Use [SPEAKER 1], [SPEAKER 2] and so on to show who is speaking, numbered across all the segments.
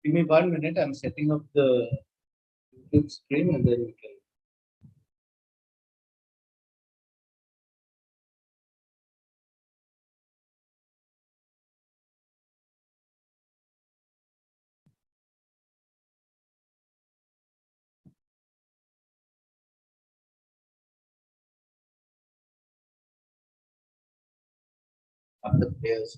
[SPEAKER 1] Give me 1 minute. I'm setting up the YouTube stream and then we can. After prayers.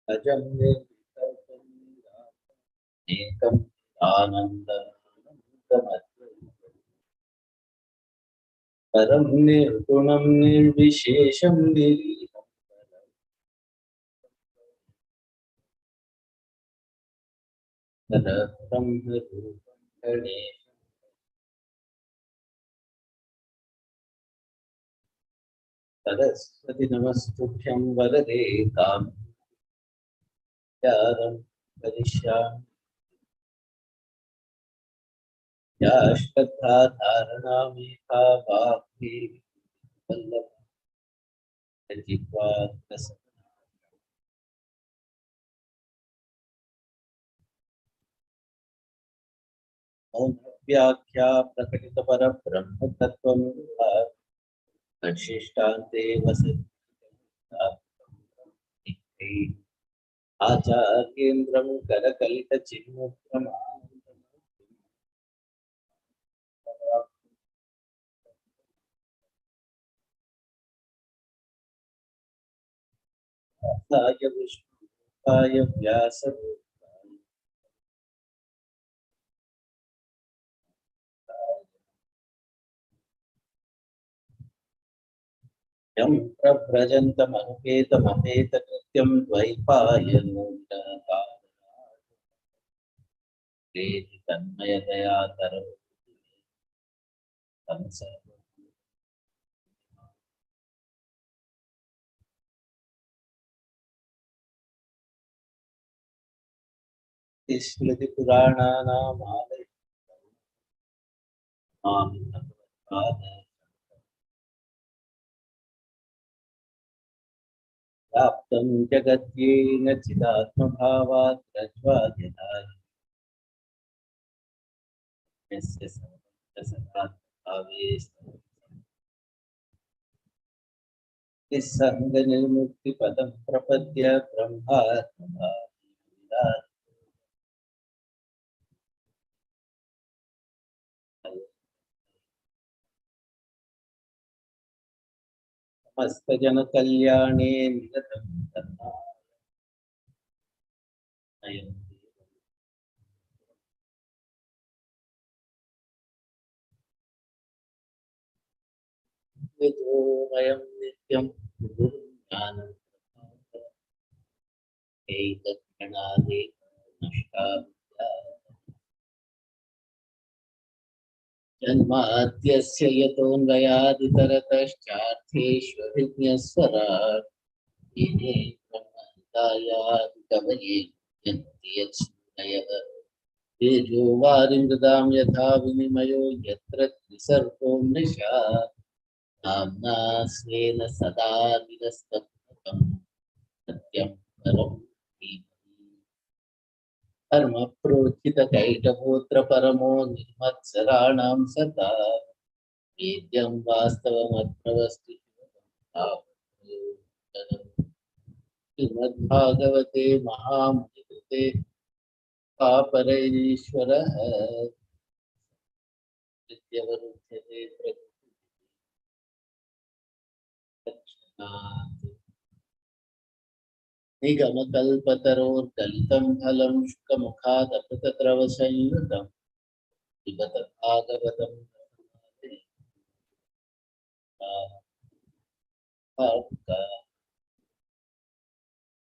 [SPEAKER 1] Ajam ekam anandam param nirgunam nirvishesham niriham brahma rupam ganesham saraswati namastubhyam varade kamyaram karishyami Yashkatha dharanamekha bhakti vallabha jitva prasannam Om Vyakhya prakatita para brahma tattvam Vashishtante vasati Acharyendram karakalita chinnutram Saya Vishnu Saya Vyasa Yam prabrajantam anupetam apeta krityam dvaipayanam Vedi tanmayadaya taram Tamsa Smriti Purana Namale Yaptam Jagatyena Chidatma Bhavat Rajvadhyataya Yasya Sadat Bhaves Nissanga Nirmukti Padam Prapadya Brahma Samasta Jana Kalyane Nigatam Tanayam Vidhomayam Nityam Gurunyanam Ekatkanade Nashtabhya Janmadyasya yatonvayaditarataschartheshvabhinyaswarat Ine brahmantayad kavaye yantiyachunayah Tejo varimridam yatha vinimayo yatra trisargo mrisha Namna svena sada nirastatmakam satyam param Dharma prochita kaitaputra paramo nirmatsaranam sata Vidyam vastavam atmavastu Srimad Bhagavate Mahamudite Paparayishvaraha Vidyavaruchyate Prakshanaati Nigama kalpataror dalitam phalam shukkamukhat apatatravasanyutam Vibhatat Bhagavatam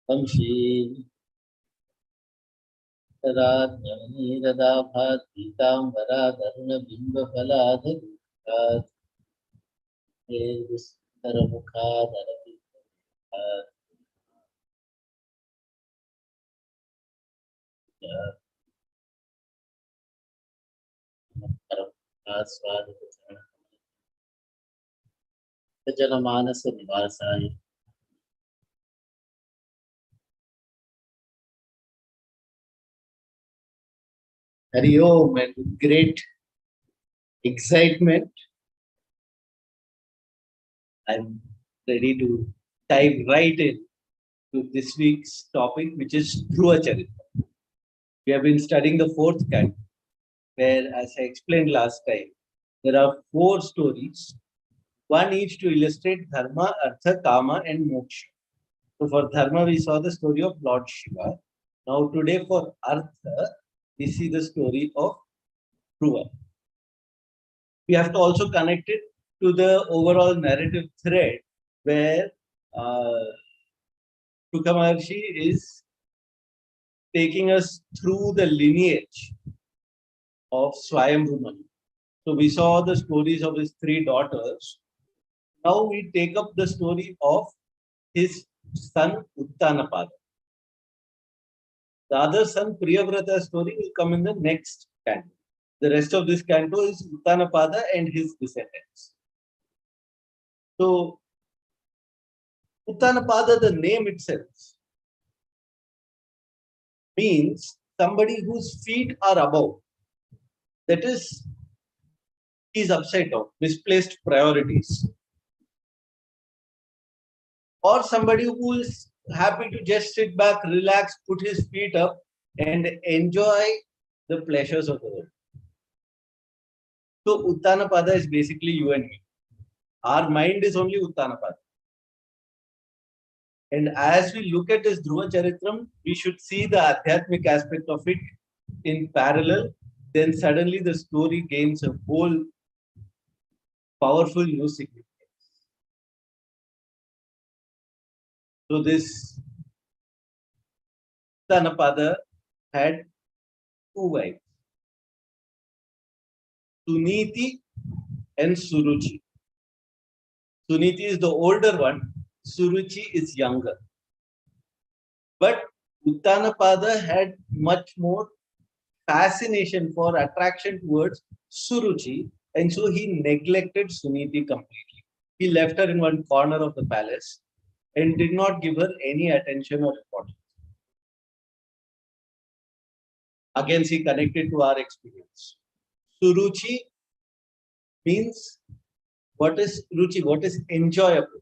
[SPEAKER 1] वंशी तदा ज्ञानीरदाभात् पीताम्बराधरुणबिम्बफलाधरूपात् जनमानस निवासाय Hari Om, and with great excitement, I'm ready to dive right in to this week's topic, which is Dhruva Charitra. We have been studying the fourth canto, where, as I explained last time, there are 4 stories, one each to illustrate Dharma, Artha, Kama, and Moksha. So for Dharma, we saw the story of Lord Shiva. Now today for Artha, we see the story of Dhruva. We have to also connect it to the overall narrative thread where Shuka Maharshi is taking us through the lineage of Swayambhu Manu. So we saw the stories of his 3 daughters. Now we take up the story of his son Uttanapada. The other son Priyavrata story will come in the next canto. The rest of this canto is Uttanapada and his descendants. So Uttanapada, the name itself, means somebody whose feet are above. That is, he's upside down, misplaced priorities. Or somebody who is happy to just sit back, relax, put his feet up, and enjoy the pleasures of the world. So Uttanapada is basically you and me. Our mind is only Uttanapada. And as we look at this Dhruva Charitram, we should see the Adhyatmic aspect of it in parallel. Then suddenly the story gains a whole powerful new significance. So this Uttanapada had 2 wives, Suniti and Suruchi. Suniti is the older one, Suruchi is younger. But Uttanapada had much more fascination for attraction towards Suruchi, and so he neglected Suniti completely. He left her in one corner of the palace and did not give her any attention or importance. Again, she connected to our experience. Suruchi means what is ruchi, what is enjoyable,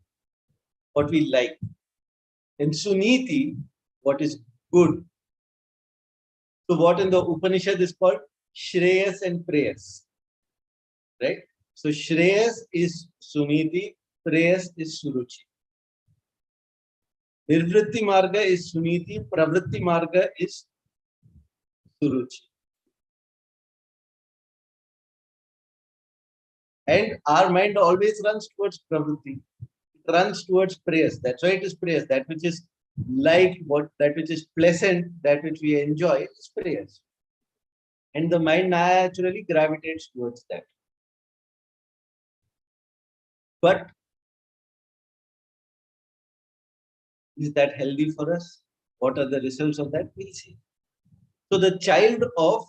[SPEAKER 1] what we like. And Suniti, what is good. So what in the Upanishad is called Shreyas and Preyas. Right? So Shreyas is Suniti, Preyas is Suruchi. Nirvritti Marga is Suniti, Pravritti Marga is Suruchi. And our mind always runs towards Pravritti. It runs towards Preyas. That's why it is Preyas. That which is light, that which is pleasant, that which we enjoy is Preyas. And the mind naturally gravitates towards that. But is that healthy for us? What are the results of that? We'll see. So the child of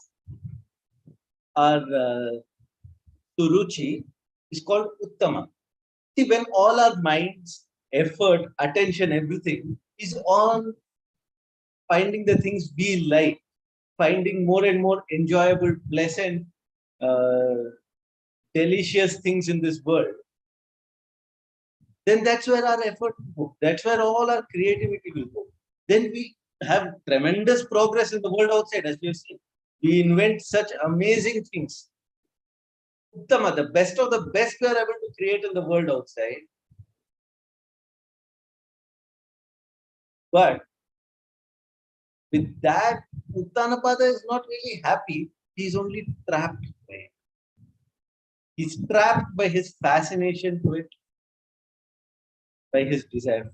[SPEAKER 1] our Suruchi is called Uttama. See, when all our minds, effort, attention, everything is on finding the things we like, finding more and more enjoyable, pleasant, delicious things in this world, then that's where our effort will go. That's where all our creativity will go. Then we have tremendous progress in the world outside, as we have seen. We invent such amazing things. Uttama, the best of the best we are able to create in the world outside. But with that, Uttanapada is not really happy. He's only trapped by it. He's trapped by his fascination to it. by his desire.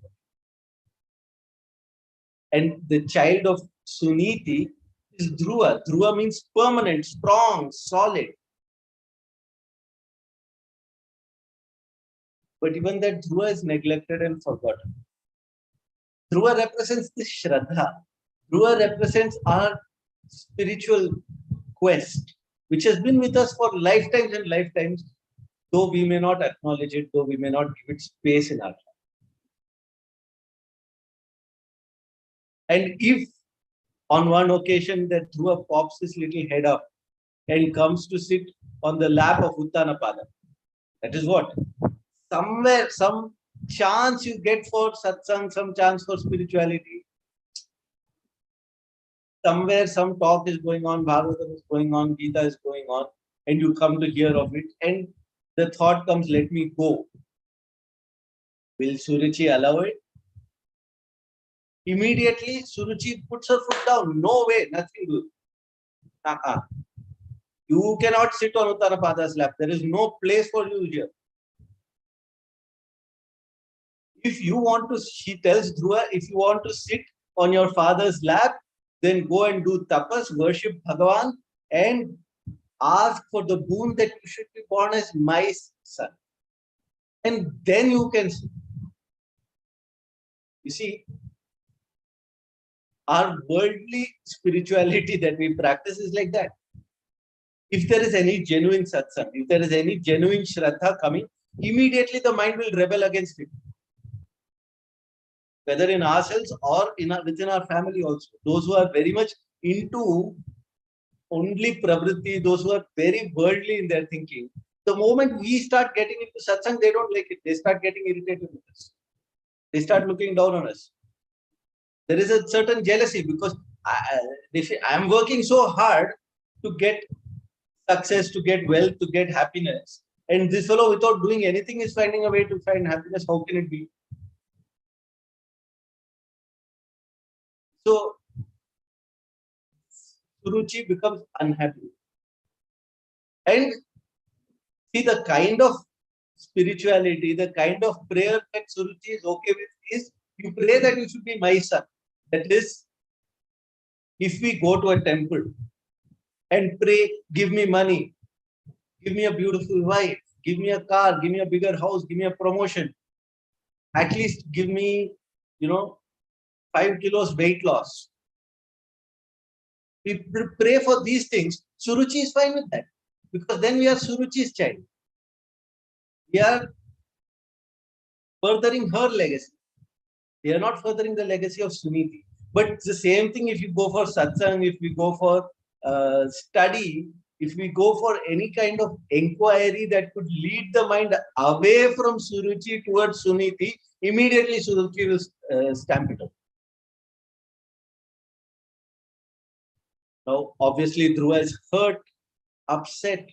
[SPEAKER 1] And the child of Suniti is Dhruva. Dhruva means permanent, strong, solid. But even that Dhruva is neglected and forgotten. Dhruva represents this Shraddha. Dhruva represents our spiritual quest, which has been with us for lifetimes and lifetimes, though we may not acknowledge it, though we may not give it space in our life. And if on one occasion that Dhruva pops his little head up and comes to sit on the lap of Uttanapada, that is what? Somewhere, some chance you get for satsang, some chance for spirituality. Somewhere, some talk is going on, Bhagavatam is going on, Gita is going on, and you come to hear of it, and the thought comes, let me go. Will Suruchi allow it? Immediately, Suruchi puts her foot down. No way, nothing good. You cannot sit on Uttanapada's lap. There is no place for you here. If you want to, she tells Dhruva, if you want to sit on your father's lap, then go and do tapas, worship Bhagavan, and ask for the boon that you should be born as my son. And then you can sit. You see, our worldly spirituality that we practice is like that. If there is any genuine satsang, if there is any genuine shraddha coming, immediately the mind will rebel against it. Whether in ourselves or within our family also. Those who are very much into only pravritti, those who are very worldly in their thinking, the moment we start getting into satsang, they don't like it. They start getting irritated with us. They start looking down on us. There is a certain jealousy because I am working so hard to get success, to get wealth, to get happiness. And this fellow, without doing anything, is finding a way to find happiness. How can it be? So, Suruchi becomes unhappy. And see, the kind of spirituality, the kind of prayer that Suruchi is okay with is, you pray that you should be my son. That is, if we go to a temple and pray, give me money, give me a beautiful wife, give me a car, give me a bigger house, give me a promotion, at least give me, 5 kilos weight loss. We pray for these things. Suruchi is fine with that because then we are Suruchi's child. We are furthering her legacy. We are not furthering the legacy of Suniti. But it's the same thing if you go for satsang, if we go for study, if we go for any kind of inquiry that could lead the mind away from Suruchi towards Suniti, immediately Suruchi will stamp it up. Now, obviously, Dhruva is hurt, upset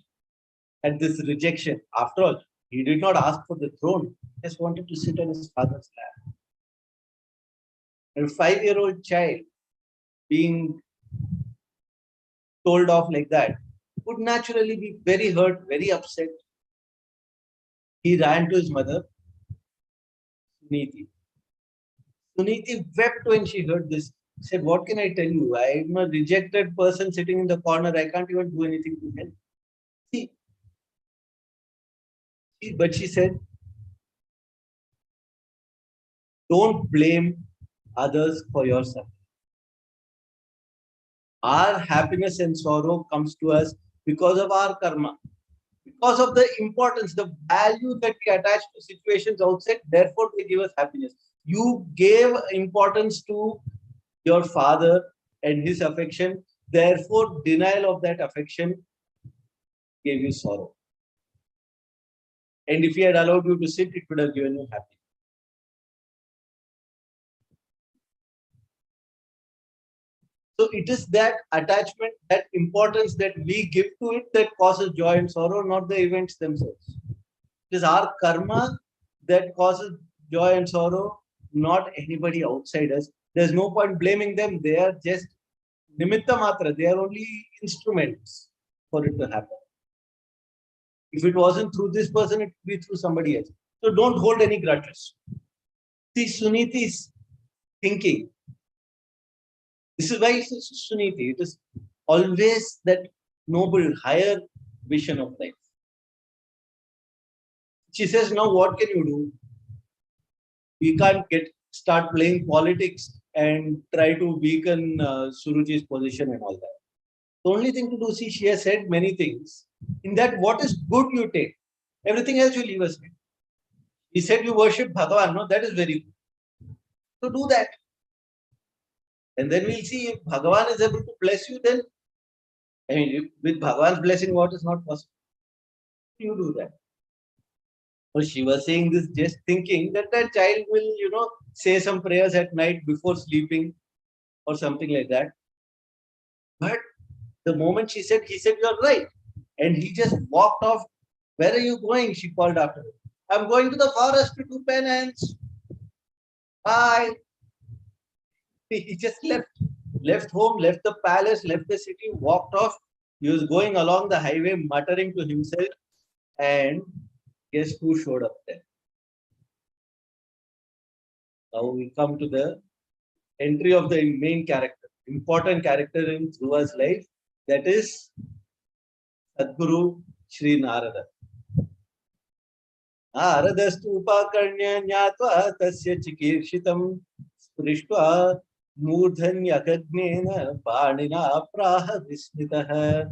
[SPEAKER 1] at this rejection. After all, he did not ask for the throne. He just wanted to sit on his father's lap. A 5-year-old child being told off like that would naturally be very hurt, very upset. He ran to his mother, Suniti. Suniti wept when she heard this. She said, what can I tell you? I'm a rejected person sitting in the corner. I can't even do anything to help. But she said, don't blame others for your suffering. Our happiness and sorrow comes to us because of our karma, because of the importance, the value that we attach to situations outside. Therefore, they give us happiness. You gave importance to your father and his affection. Therefore, denial of that affection gave you sorrow. And if he had allowed you to sit, it would have given you happiness. So it is that attachment, that importance that we give to it that causes joy and sorrow, not the events themselves. It is our karma that causes joy and sorrow, not anybody outside us. There's no point blaming them. They are just nimitta matra. They are only instruments for it to happen. If it wasn't through this person, it would be through somebody else. So don't hold any grudges. See Suniti's thinking. This is why it's Suniti. It is always that noble, higher vision of life. She says, now what can you do? We can't start playing politics and try to weaken Suruchi's position and all that. The only thing to do, see, she has said many things. In that, what is good you take. Everything else you leave aside. He said you worship Bhagavan. No, that is very good. So do that. And then we'll see if Bhagavan is able to bless you, then, I mean, with Bhagavan's blessing, what is not possible? You do that. So she was saying this just thinking that that child will, say some prayers at night before sleeping or something like that. But the moment she said, he said, you're right. And he just walked off. Where are you going? She called after him. I'm going to the forest to do penance. Bye. He just left home, left the palace, left the city, walked off. He was going along the highway, muttering to himself. And guess who showed up there? Now we come to the entry of the main character, important character in Dhruva's life. That is Sadguru Sri Narada. Naradastu upakanya nyatva tasya chikirshitam sprishva murdhanyakagnena panina praha vismitaha.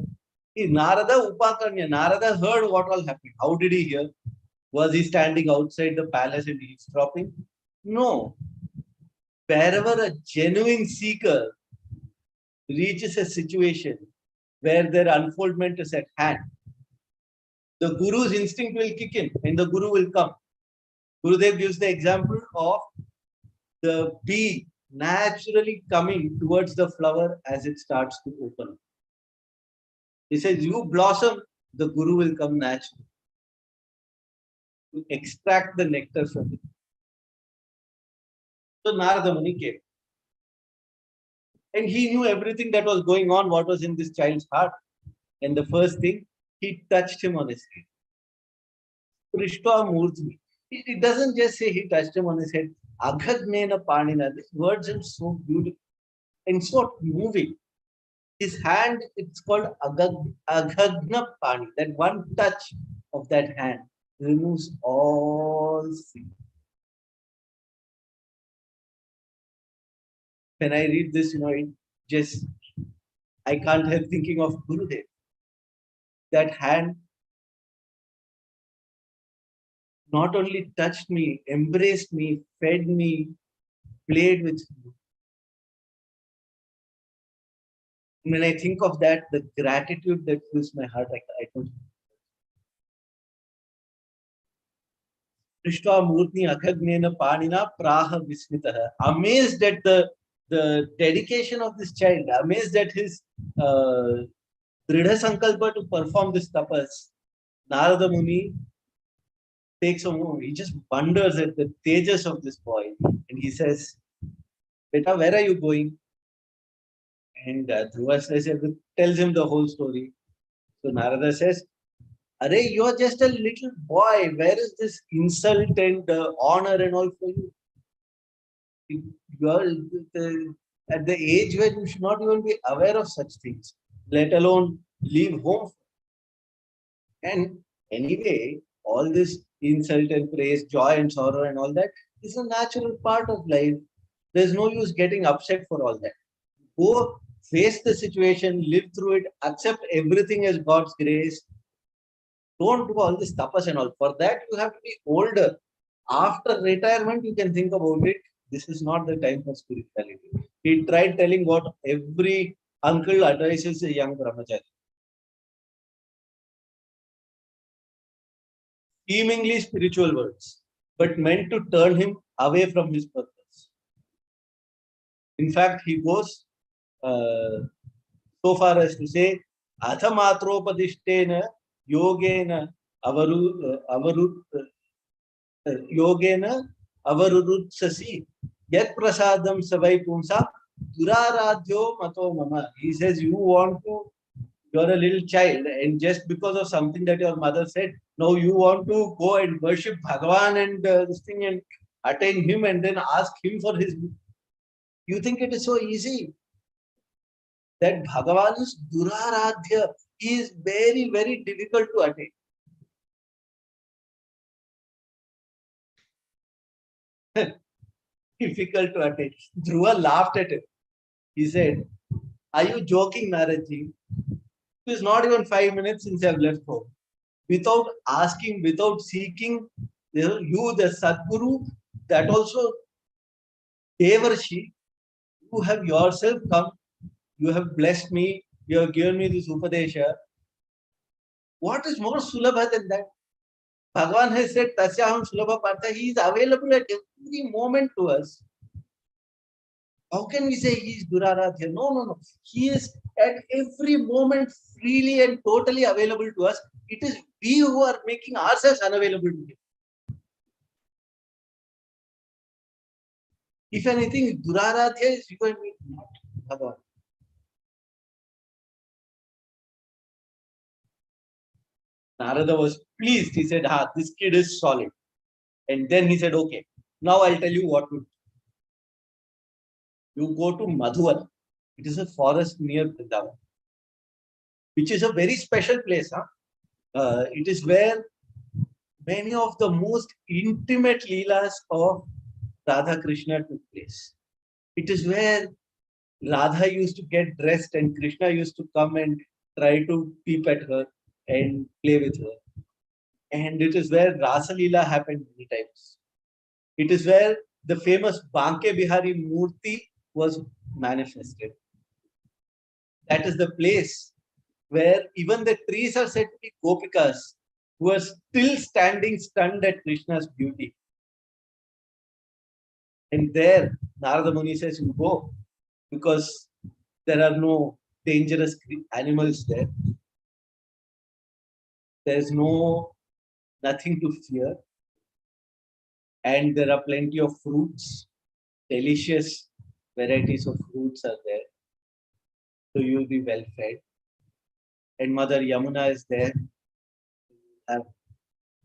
[SPEAKER 1] Narada upakanya. Narada heard what all happened. How did he hear? Was he standing outside the palace and eavesdropping? No. Wherever a genuine seeker reaches a situation where their unfoldment is at hand, the Guru's instinct will kick in and the Guru will come. Gurudev gives the example of the bee naturally coming towards the flower as it starts to open. He says, you blossom, the Guru will come naturally to extract the nectar from it. So Narada Muni came. And he knew everything that was going on, what was in this child's heart. And the first thing, he touched him on his head. Prishva Murthy. It doesn't just say he touched him on his head. Aghagnena Panina. These words are so beautiful and so moving. His hand, it's called Aghagna Pani. That one touch of that hand removes all sin. When I read this, I can't help thinking of Gurudev. That hand not only touched me, embraced me, fed me, played with me. When I think of that, the gratitude that fills my heart, I don't. Prishva Murtni Akhagnena Panina Praha Vismitaha. Amazed at the dedication of this child, amazed at his Dridha Sankalpa to perform this tapas, Narada Muni takes a moment. He just wonders at the tejas of this boy. And he says, Beta, where are you going? And Dhruva tells him the whole story. So Narada says, Are, you're just a little boy. Where is this insult and honor and all for you? You're at the age where you should not even be aware of such things, let alone leave home. And anyway, all this insult and praise, joy and sorrow and all that is a natural part of life. There's no use getting upset for all that. Go face the situation, live through it, accept everything as God's grace. Don't do all this tapas and all. For that, you have to be older. After retirement, you can think about it. This is not the time for spirituality. He tried telling what every uncle advises a young brahmachari. Seemingly spiritual words, but meant to turn him away from his purpose. In fact, he goes so far as to say, Athamatropadiштena yogena avarurutsasi yat prasadam savai pumsa duraradhyo mato mama. He says, you're a little child, and just because of something that your mother said, now you want to go and worship Bhagavan and this thing, and attain him and then ask him for his. You think it is so easy? That Bhagavan is Duraradhya. He is very, very difficult to attain. Difficult to attain. Dhruva laughed at him. He said, "Are you joking, Naradji? It is not even 5 minutes since I have left home. Without asking, without seeking, you, the Sadguru, that also Devarshi, you have yourself come, you have blessed me, you have given me this Upadesha. What is more Sulabha than that? Bhagavan has said, Tasyaham Sulabha Partha, he is available at every moment to us. How can we say he is Duraradhya? No, no, no. He is at every moment freely and totally available to us. It is we who are making ourselves unavailable to him. If anything, Duraradhya is you and me, not Bhagavan. Narada was pleased. He said, this kid is solid. And then he said, okay, now I'll tell you what to do. You go to Madhuvan. It is a forest near Vrindavan, which is a very special place. It is where many of the most intimate leelas of Radha Krishna took place. It is where Radha used to get dressed and Krishna used to come and try to peep at her and play with her. And it is where Rasa Leela happened many times. It is where the famous Banke Bihari Murti was manifested. That is the place where even the trees are said to be Gopikas who are still standing stunned at Krishna's beauty. And there, Narada Muni says, you go because there are no dangerous animals there. There is nothing to fear. And there are plenty of fruits, delicious varieties of fruits are there. So you will be well fed. And Mother Yamuna is there. You have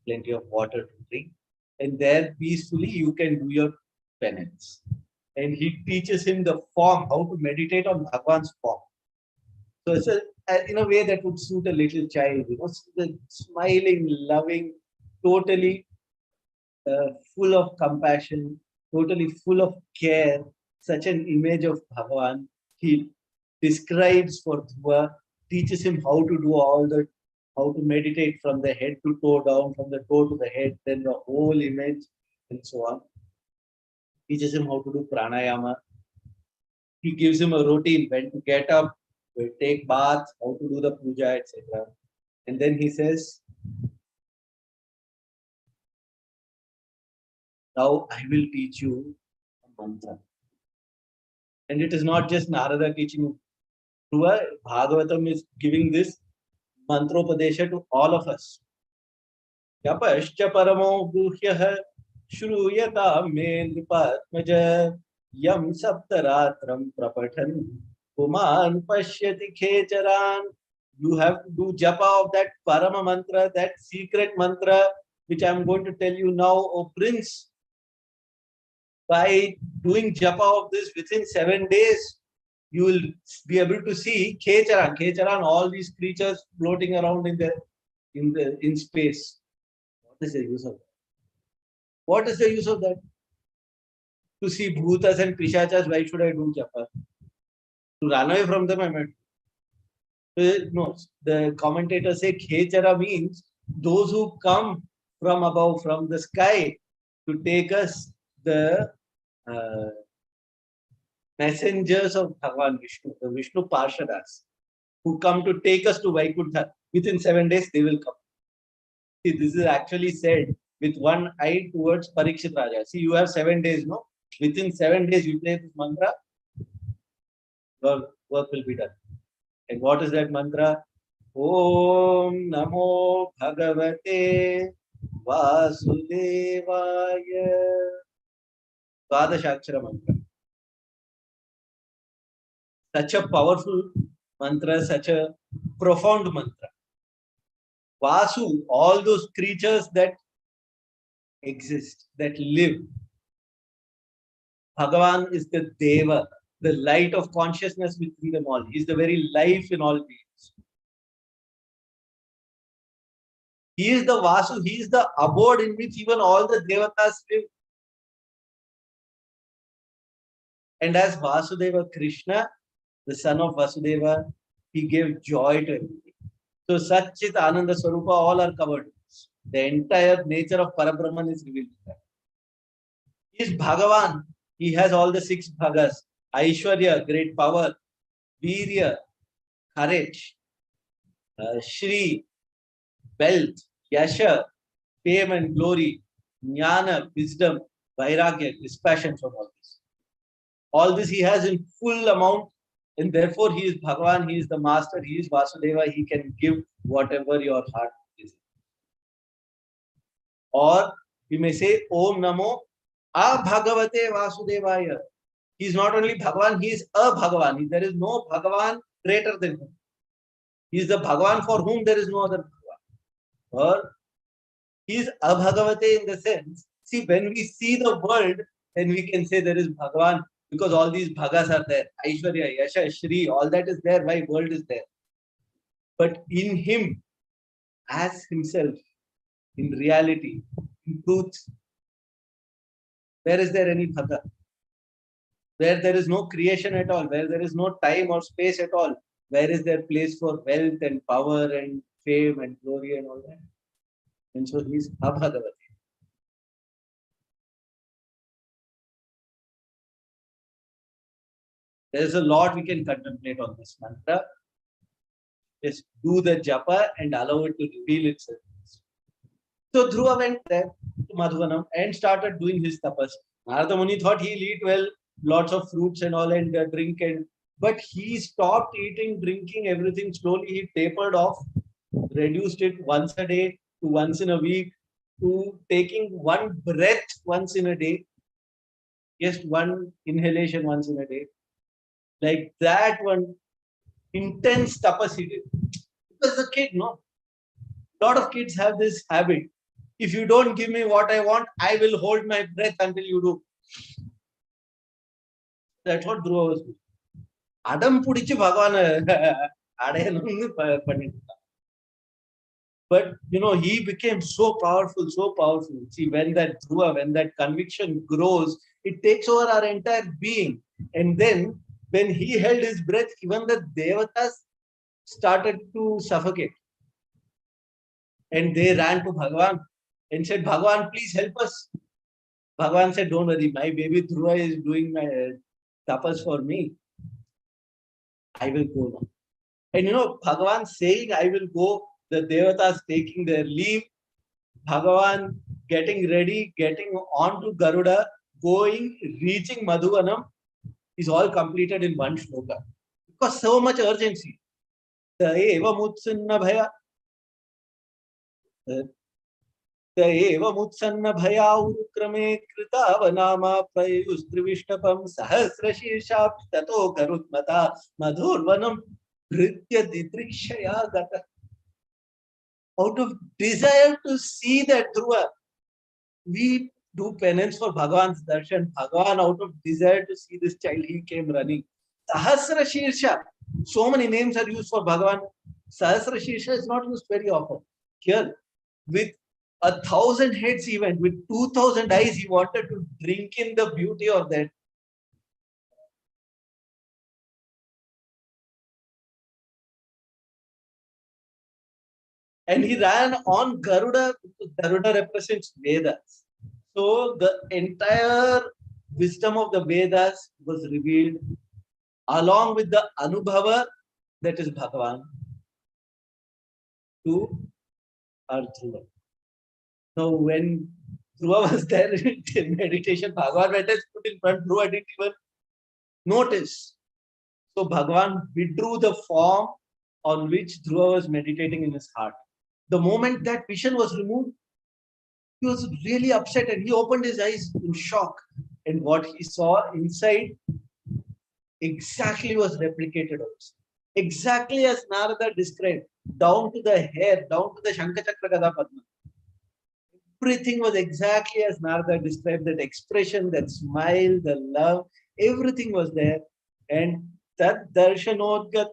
[SPEAKER 1] plenty of water to drink. And there peacefully you can do your penance. And he teaches him the form, how to meditate on Bhagwan's form. So it's in a way that would suit a little child, the smiling, loving, totally full of compassion, totally full of care, such an image of Bhagavan. He describes for Dhruva, teaches him how to do how to meditate from the head to toe down, from the toe to the head, then the whole image, and so on. Teaches him how to do pranayama. He gives him a routine, when to get up, when to take bath, how to do the puja, etc. And then he says, now I will teach you a mantra. And it is not just Narada teaching you. Bhagavatam is giving this mantropadesha to all of us. Yapascha paramo guhyah shruyata me nripatmaja yam saptaratram prapathan puman pashyati khecharan. You have to do japa of that parama mantra, that secret mantra, which I am going to tell you now, O Prince. By doing japa of this within 7 days, you will be able to see Khecharan. Khecharan, all these creatures floating around in space. What is the use of that? What is the use of that? To see bhutas and pishachas, why should I do japa? To run away from them, I meant. No, the commentators say Khechara means those who come from above, from the sky, to take us the messengers of Bhagavan Vishnu, the Vishnu Parshadas, who come to take us to Vaikuntha. Within 7 days, they will come. See, this is actually said with one eye towards Parikshit Raja. See, you have 7 days, no? Within 7 days, you play this mantra, your work will be done. And what is that mantra? Om Namo Bhagavate Vasudevaya. Dvadashakshara mantra. Such a powerful mantra, such a profound mantra. Vasu, all those creatures that exist, that live, Bhagavan is the Deva, the light of consciousness within them all. He is the very life in all beings. He is the Vasu, he is the abode in which even all the Devatas live. And as Vasudeva Krishna, the son of Vasudeva, he gave joy to everything. So Satchit Ananda Swarupa, all are covered. The entire nature of Parabrahman is revealed. He is Bhagavan. He has all the 6 bhagas. Aishwarya, great power. Virya, courage. Shri, wealth. Yasha, fame and glory. Jnana, wisdom. Vairagya, dispassion from all this. All this he has in full amount, and therefore he is Bhagavan, he is the master, he is Vasudeva, he can give whatever your heart is. Or we may say, Om Namo Abhagavate Vasudevaya. He is not only Bhagavan, he is a Bhagavan. There is no Bhagavan greater than him. He is the Bhagavan for whom there is no other Bhagavan. Or he is Abhagavate in the sense, see, when we see the world, then we can say there is Bhagavan, because all these bhagas are there. Aishwarya, Yasha, Shri, all that is there. Why? World is there. But in him, as himself, in reality, in truth, where is there any bhaga? Where there is no creation at all, where there is no time or space at all, where is there place for wealth and power and fame and glory and all that? And so he is Abhagavati. There is a lot we can contemplate on this mantra. Just do the japa and allow it to reveal itself. So Dhruva went there to Madhuvanam and started doing his tapas. Narada Muni thought he'll eat well, lots of fruits and all, and drink, but he stopped eating, drinking, everything slowly. He tapered off, reduced it once a day to once in a week, to taking one breath once in a day, just one inhalation once in a day. Like that, one intense tapas he did. Because the kid, no? A lot of kids have this habit. If you don't give me what I want, I will hold my breath until you do. That's what Dhruva was doing. Adam pudichi Bhagavan but he became so powerful, so powerful. See, when that Dhruva, when that conviction grows, it takes over our entire being. And then when he held his breath, even the Devatas started to suffocate. And they ran to Bhagavan and said, Bhagavan, please help us. Bhagavan said, don't worry, my baby Dhruva is doing my tapas for me. I will go now. And Bhagavan saying, I will go, the Devatas taking their leave, Bhagavan getting ready, getting on to Garuda, going, reaching Madhuvanam, is all completed in one shloka. Because so much urgency. Eva mutsanna bhaya. Eva mutsanna bhaya urukrame kritavanama prayustrivishtapam sahasra shirshap tato garutmata madhurvanam bhritya ditrikshaya gata. Out of desire to see that Dhruva, we do penance for Bhagavan's darshan. Bhagavan, out of desire to see this child, he came running. Sahasra Shirsha. So many names are used for Bhagavan. Sahasra Shirsha is not used very often. Here, with 1,000 heads he went, with 2,000 eyes, he wanted to drink in the beauty of that. And he ran on Garuda, because Garuda represents Vedas. So the entire wisdom of the Vedas was revealed along with the Anubhava, that is Bhagavan, to our Dhruva. So when Dhruva was there in meditation, Bhagavan went and put in front, Dhruva didn't even notice. So Bhagavan withdrew the form on which Dhruva was meditating in his heart. The moment that vision was removed, he was really upset and he opened his eyes in shock. And what he saw inside exactly was replicated also. Exactly as Narada described, down to the hair, down to the Shankachakra Gada Padma. everything was exactly as Narada described, that expression, that smile, the love, everything was there. And that darshanodgat,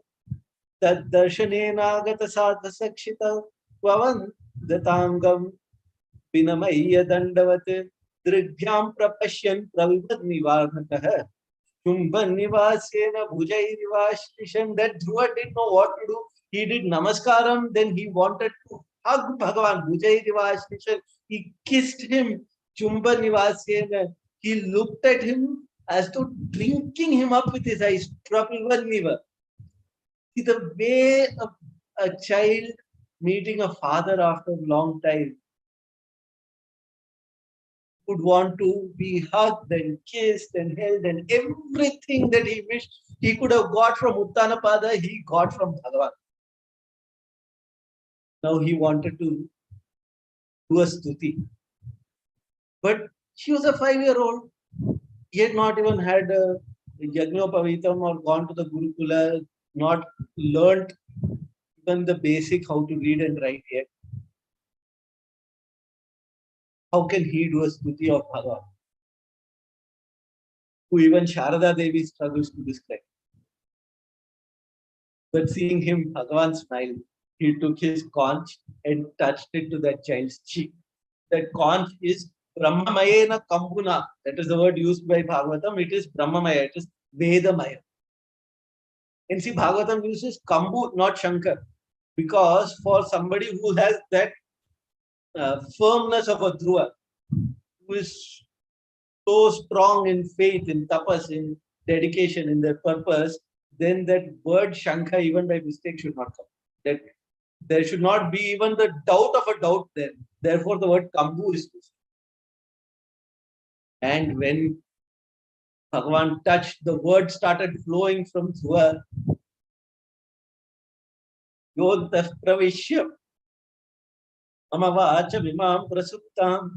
[SPEAKER 1] that darshanenagata sadha sakshita vavan datangam vinamaya dandavat dridhyam prapashyan pravivad nivarnatah Chumban nivasena bhujairivashlishan. That Dhruva didn't know what to do. He did namaskaram, then he wanted to hug Bhagavan. Bhujairivashlishan. He kissed him. Chumban nivasena. He looked at him as though drinking him up with his eyes. Prapivan niva. See the way a child meeting a father after a long time would want to be hugged and kissed and held, and everything that he wished he could have got from Uttanapada, he got from Bhagavan. Now he wanted to do a stuti. But she was a 5-year-old. He had not even had a Yajnapavitam or gone to the Gurukula, not learnt even the basic how to read and write yet. How can he do a stuti of Bhagavan? Who even Sharada Devi struggles to describe. But seeing him, Bhagavan smiled. He took his conch and touched it to that child's cheek. That conch is Brahmamayena Kambuna. That is the word used by Bhagavatam. It is Brahmamaya. It is Vedamaya. And see, Bhagavatam uses Kambu, not Shankar. Because for somebody who has that firmness of a Dhruva, who is so strong in faith, in tapas, in dedication, in their purpose, then that word Shankha, even by mistake, should not come. That there should not be even the doubt of a doubt there. Therefore, the word Kambu is used. And when Bhagavan touched, the word started flowing from Dhruva. Yontah pravishya amavacha vimam prasuptam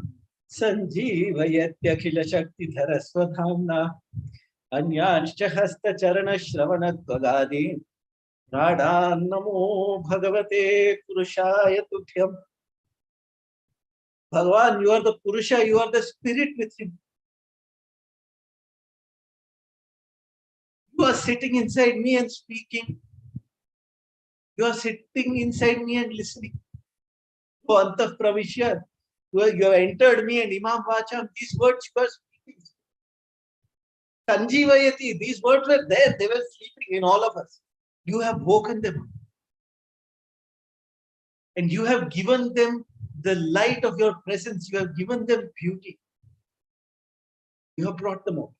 [SPEAKER 1] sanjeevayathyakhila shakti dharaswadhamna अन्यांश्च हस्तचरणश्रवणत्वगादि नाडान् नमो भगवते पुरुषाय तुभ्यम्. Bhagavan, you are the Purusha, you are the spirit with him. You are sitting inside me and speaking. You are sitting inside me and listening. So Antah Pravishya, you have entered me and Imam Vacham, these words you are speaking. Sanjivayati, these words were there, they were sleeping in all of us. You have woken them. And you have given them the light of your presence. You have given them beauty. You have brought them out.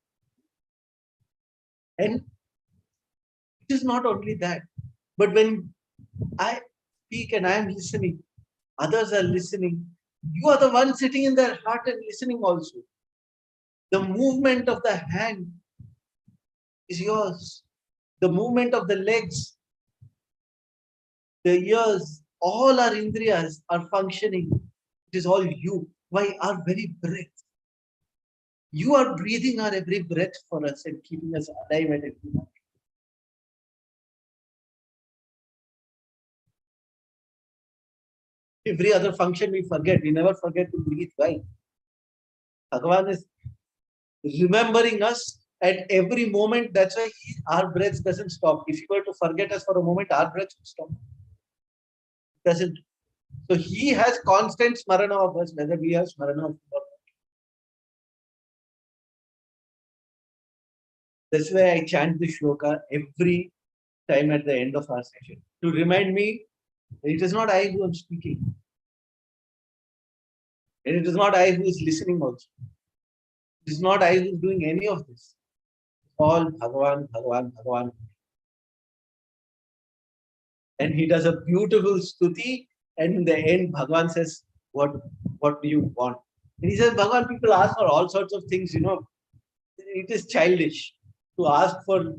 [SPEAKER 1] And it is not only that, but when I speak and I am listening, others are listening. You are the one sitting in their heart and listening also. The movement of the hand is yours. The movement of the legs, the ears, all our indriyas are functioning. It is all you. Why? Our very breath. You are breathing our every breath for us and keeping us alive at every moment. Every other function we forget. We never forget to breathe. Why? Bhagavan is remembering us at every moment. That's why our breath doesn't stop. If you were to forget us for a moment, our breath will stop. It doesn't. So he has constant smarana of us, whether we have smarana of him or not. That's why I chant the shloka every time at the end of our session. To remind me, it is not I who am speaking. And it is not I who is listening also. It is not I who is doing any of this. All Bhagavan, Bhagavan, Bhagavan. And he does a beautiful stuti, and in the end, Bhagavan says, what do you want? And he says, Bhagavan, people ask for all sorts of things, It is childish to ask for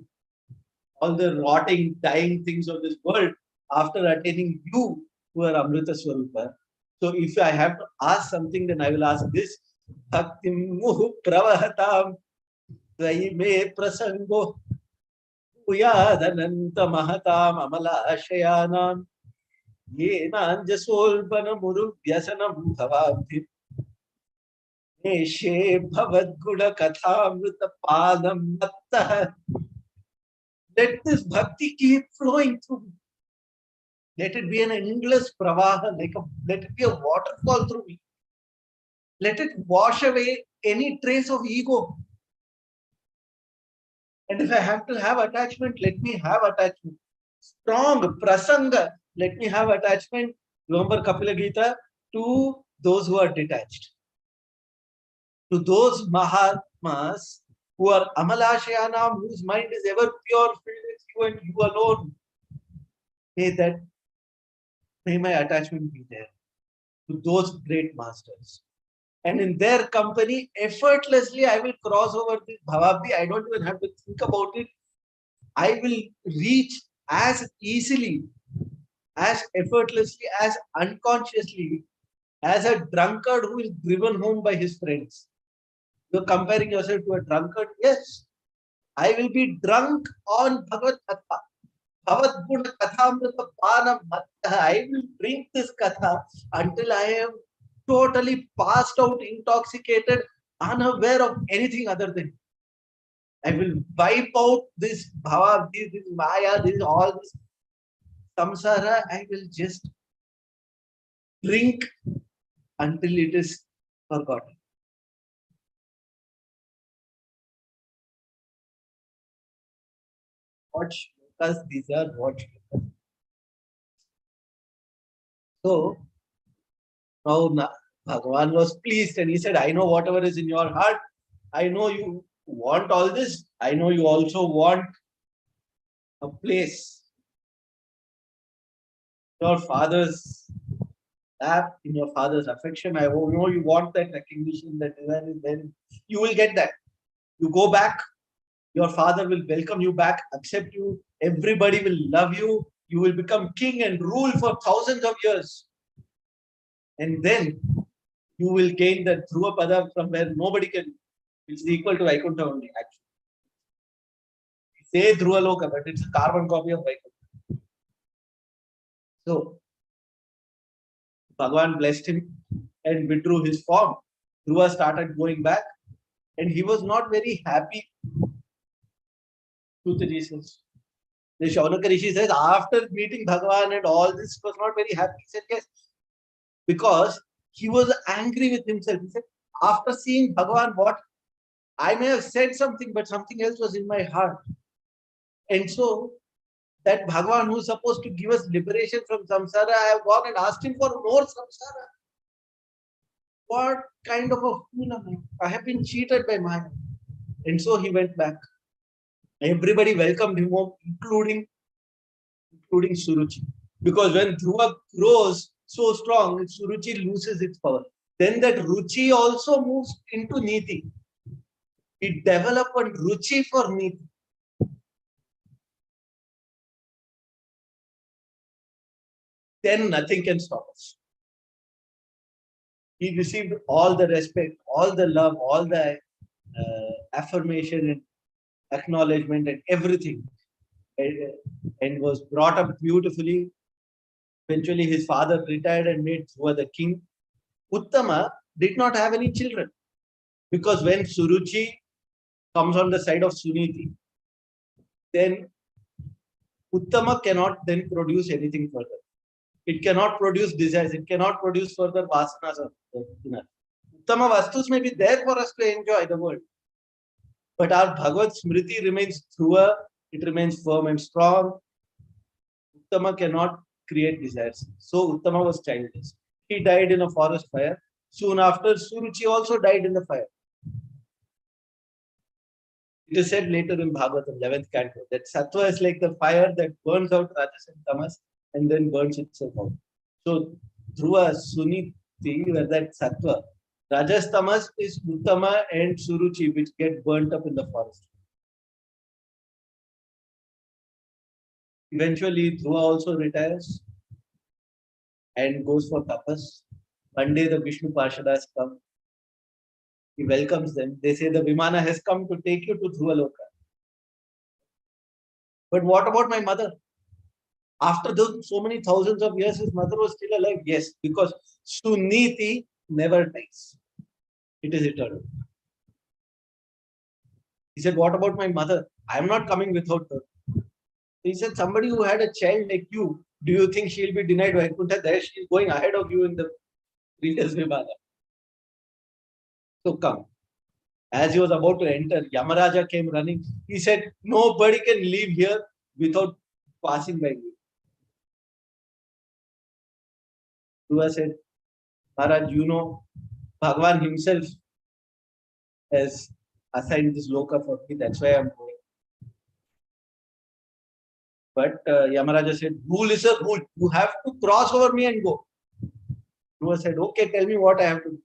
[SPEAKER 1] all the rotting, dying things of this world after attaining you who are Amrita Swarupa. So if I have to ask something, then I will ask this. Bhaktim muhu pravahatam tvayi me prasango uyadananta mahatam amala ashayanam yenanjasolpana muru vyasanam bhavabhi Neshe Bhavadguna Kathamrita Panam Matta. Let this bhakti keep flowing through me. Let it be an endless pravaha, let it be a waterfall through me. Let it wash away any trace of ego. And if I have to have attachment, let me have attachment. Strong prasanga, let me have attachment. Remember Kapila Gita, to those who are detached. To those Mahatmas who are Amalashyanam, whose mind is ever pure, filled with you and you alone. May my attachment be there to those great masters. And in their company, effortlessly, I will cross over this bhavabdi. I don't even have to think about it. I will reach as easily, as effortlessly, as unconsciously as a drunkard who is driven home by his friends. You're comparing yourself to a drunkard? Yes. I will be drunk on Bhagavad Katha. Bhavad Guna Kathamrita Panam Matta. I will drink this Katha until I am totally passed out, intoxicated, unaware of anything other than. I will wipe out this bhava, this maya, this all this samsara. I will just drink until it is forgotten. What shlokas these are? What shlokas? So now Bhagavan was pleased and he said, I know whatever is in your heart. I know you want all this. I know you also want a place. Your father's lap, in your father's affection. I know you want that recognition that then you will get that. You go back, your father will welcome you back, accept you, everybody will love you, you will become king and rule for thousands of years. And then you will gain that Dhruva Pada from where nobody can, it's equal to Vaikuntha only, actually. Say Dhruva Loka, but it's a carbon copy of Vaikuntha. So, Bhagavan blessed him and withdrew his form. Dhruva started going back and he was not very happy. Truth Jesus. The Shaunaka Rishi says, after meeting Bhagavan and all this, was not very happy. He said, yes, because he was angry with himself. He said, after seeing Bhagavan, what? I may have said something, but something else was in my heart. And so, that Bhagavan who is supposed to give us liberation from samsara, I have gone and asked him for more samsara. What kind of a fool am I? I have been cheated by Maya. And so he went back. Everybody welcomed him home, including Suruchi. Because when Dhruva grows so strong, Suruchi loses its power. Then that Ruchi also moves into Niti. It develops a Ruchi for Niti. Then nothing can stop us. He received all the respect, all the love, all the affirmation and acknowledgement and everything. And was brought up beautifully. Eventually, his father retired and made Dhruva the king. Uttama did not have any children because when Suruchi comes on the side of Suniti, then Uttama cannot then produce anything further. It cannot produce desires. It cannot produce further vasanas. Uttama vastus may be there for us to enjoy the world. But our Bhagavad Smriti remains Dhruva. It remains firm and strong. Uttama cannot create desires. So Uttama was childless. He died in a forest fire. Soon after, Suruchi also died in the fire. It is said later in Bhagavatam, 11th Canto, that Sattva is like the fire that burns out Rajas and Tamas and then burns itself out. So Dhruva, Suniti were that Sattva. Rajas, Tamas is Uttama and Suruchi, which get burnt up in the forest. Eventually, Dhruva also retires and goes for tapas. One day, the Vishnu Parshadas come. He welcomes them. They say the Vimana has come to take you to Dhruvaloka. But what about my mother? After so many thousands of years, his mother was still alive. Yes, because Suniti never dies. It is eternal. He said, what about my mother? I am not coming without her. He said, somebody who had a child like you, do you think she'll be denied Vaikuntha? There she is going ahead of you in the previous Vimana. So come. As he was about to enter, Yamaraja came running. He said, nobody can leave here without passing by me. Dhruva said, Maharaj, you know, Bhagavan himself has assigned this loka for me. That's why I'm going. But Yamaraja said, rule is a rule. You have to cross over me and go. Dhruva said, okay, tell me what I have to do.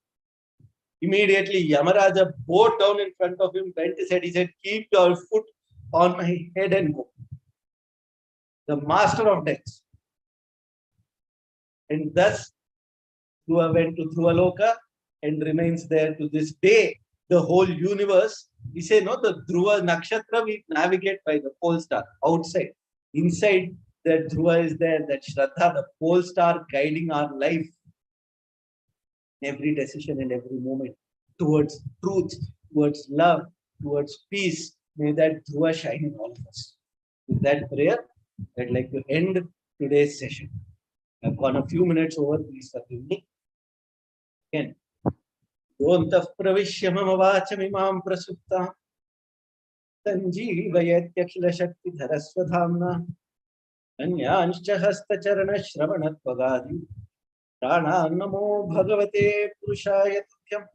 [SPEAKER 1] Immediately, Yamaraja bowed down in front of him, bent his head. He said, keep your foot on my head and go. The master of death. And thus, Dhruva went to Dhruvaloka and remains there to this day. The whole universe, we say, no, the Dhruva Nakshatra, we navigate by the pole star outside. Inside, that Dhruva is there, that Shraddha, the pole star guiding our life. Every decision and every moment towards truth, towards love, towards peace. May that Dhruva shine in all of us. With that prayer, I'd like to end today's session. I've gone a few minutes over, please forgive me. Again. Yontah pravishya mama vachamimam prasupta sanjeevayatyakhila shakti dharaswadhamna anyanshcha hastacharana shravanattvagadi pranam namo bhagavate purushaya tutyam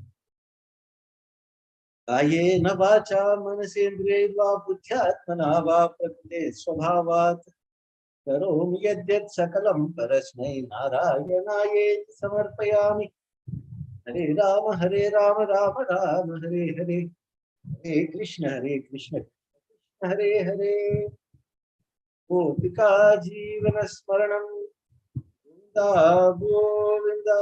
[SPEAKER 1] kayena vacha manasendriyaiva buddhyatmana va prakrite swabhavat karomi yadyat sakalam parasmai narayanaye samarpayami. Hare Rama, Rama Rama, Hare Hare, Hare Krishna, Hare Hare. Gopika Jeevana Smaranam, Govinda Govinda.